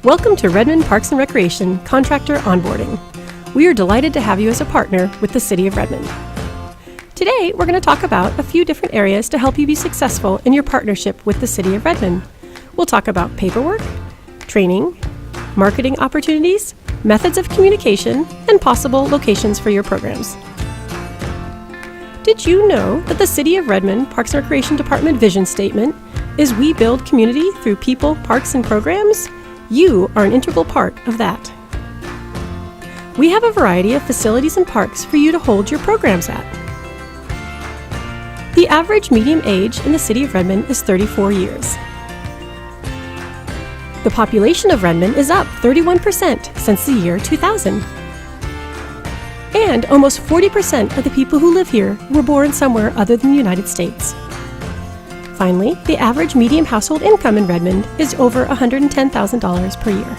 Welcome to Redmond Parks and Recreation Contractor Onboarding. We are delighted to have you as a partner with the City of Redmond. Today, we're going to talk about a few different areas to help you be successful in your partnership with the City of Redmond. We'll talk about paperwork, training, marketing opportunities, methods of communication, and possible locations for your programs. Did you know that the City of Redmond Parks and Recreation Department vision statement is "We build community through people, parks, and programs"? You are an integral part of that. We have a variety of facilities and parks for you to hold your programs at. The average median age in the City of Redmond is 34 years. The population of Redmond is up 31% since the year 2000. And almost 40% of the people who live here were born somewhere other than the United States. Finally, the average median household income in Redmond is over $110,000 per year.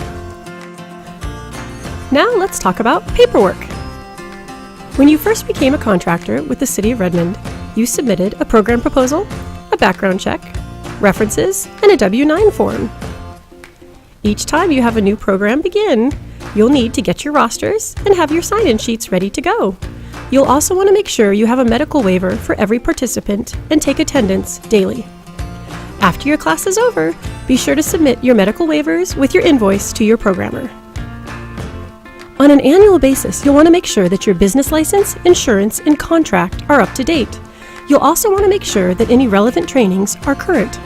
Now let's talk about paperwork. When you first became a contractor with the City of Redmond, you submitted a program proposal, a background check, references, and a W-9 form. Each time you have a new program begin, you'll need to get your rosters and have your sign-in sheets ready to go. You'll also want to make sure you have a medical waiver for every participant and take attendance daily. After your class is over, be sure to submit your medical waivers with your invoice to your programmer. On an annual basis, you'll want to make sure that your business license, insurance, and contract are up to date. You'll also want to make sure that any relevant trainings are current.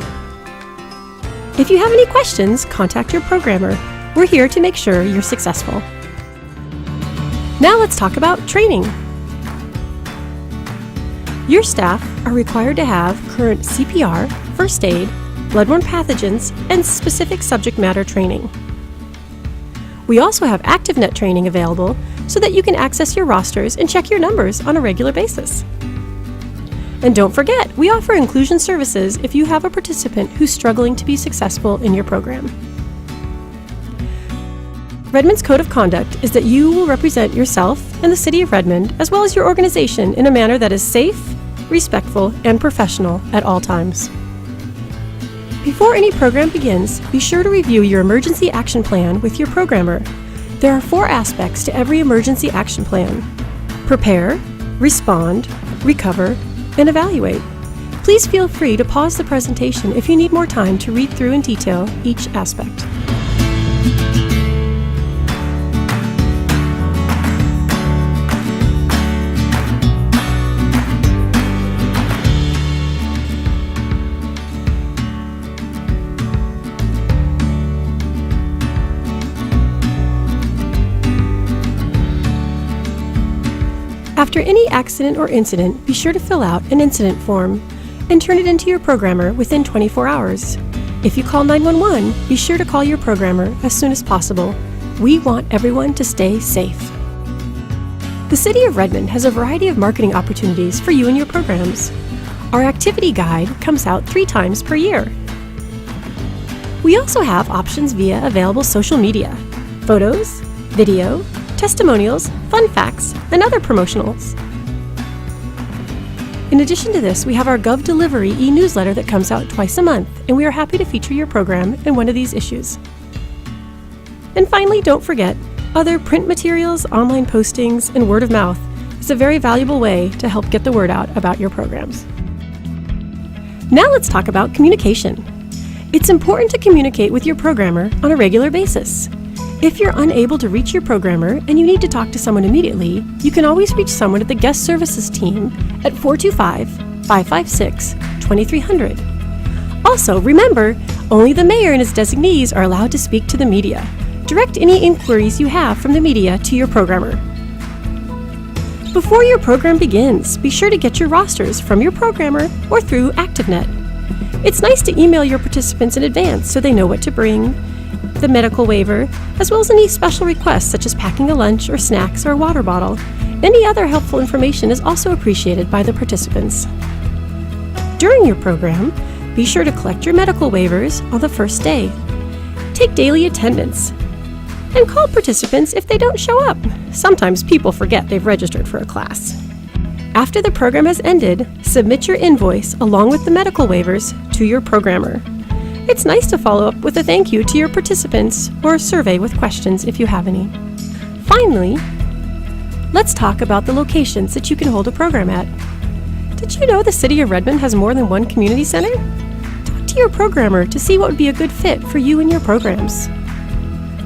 If you have any questions, contact your programmer. We're here to make sure you're successful. Now let's talk about training. Your staff are required to have current CPR, first aid, bloodborne pathogens, and specific subject matter training. We also have ActiveNet training available so that you can access your rosters and check your numbers on a regular basis. And don't forget, we offer inclusion services if you have a participant who's struggling to be successful in your program. Redmond's Code of Conduct is that you will represent yourself and the City of Redmond, as well as your organization, in a manner that is safe, respectful, and professional at all times. Before any program begins, be sure to review your emergency action plan with your programmer. There are 4 aspects to every emergency action plan: prepare, respond, recover, and evaluate. Please feel free to pause the presentation if you need more time to read through in detail each aspect. After any accident or incident, be sure to fill out an incident form and turn it into your programmer within 24 hours. If you call 911, be sure to call your programmer as soon as possible. We want everyone to stay safe. The City of Redmond has a variety of marketing opportunities for you and your programs. Our activity guide comes out 3 times per year. We also have options via available social media, photos, video, testimonials, fun facts, and other promotionals. In addition to this, we have our Gov Delivery e-newsletter that comes out twice a month, and we are happy to feature your program in one of these issues. And finally, don't forget, other print materials, online postings, and word of mouth is a very valuable way to help get the word out about your programs. Now let's talk about communication. It's important to communicate with your programmer on a regular basis. If you're unable to reach your programmer and you need to talk to someone immediately, you can always reach someone at the Guest Services team at 425-556-2300. Also, remember, only the mayor and his designees are allowed to speak to the media. Direct any inquiries you have from the media to your programmer. Before your program begins, be sure to get your rosters from your programmer or through ActiveNet. It's nice to email your participants in advance so they know what to bring, the medical waiver, as well as any special requests such as packing a lunch or snacks or a water bottle. Any other helpful information is also appreciated by the participants. During your program, be sure to collect your medical waivers on the first day. Take daily attendance and call participants if they don't show up. Sometimes people forget they've registered for a class. After the program has ended, submit your invoice along with the medical waivers to your programmer. It's nice to follow up with a thank you to your participants or a survey with questions if you have any. Finally, let's talk about the locations that you can hold a program at. Did you know the City of Redmond has more than one community center? Talk to your programmer to see what would be a good fit for you and your programs.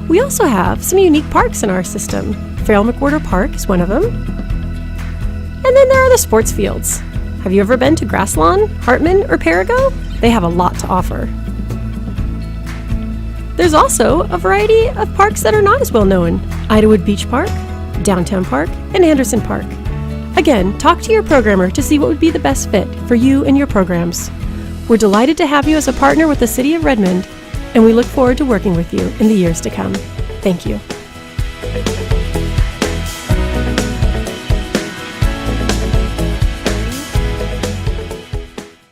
We also have some unique parks in our system. Farrell McWhorter Park is one of them. And then there are the sports fields. Have you ever been to Grasslawn, Hartman, or Perigo? They have a lot to offer. There's also a variety of parks that are not as well known. Idawood Beach Park, Downtown Park, and Anderson Park. Again, talk to your programmer to see what would be the best fit for you and your programs. We're delighted to have you as a partner with the City of Redmond, and we look forward to working with you in the years to come. Thank you.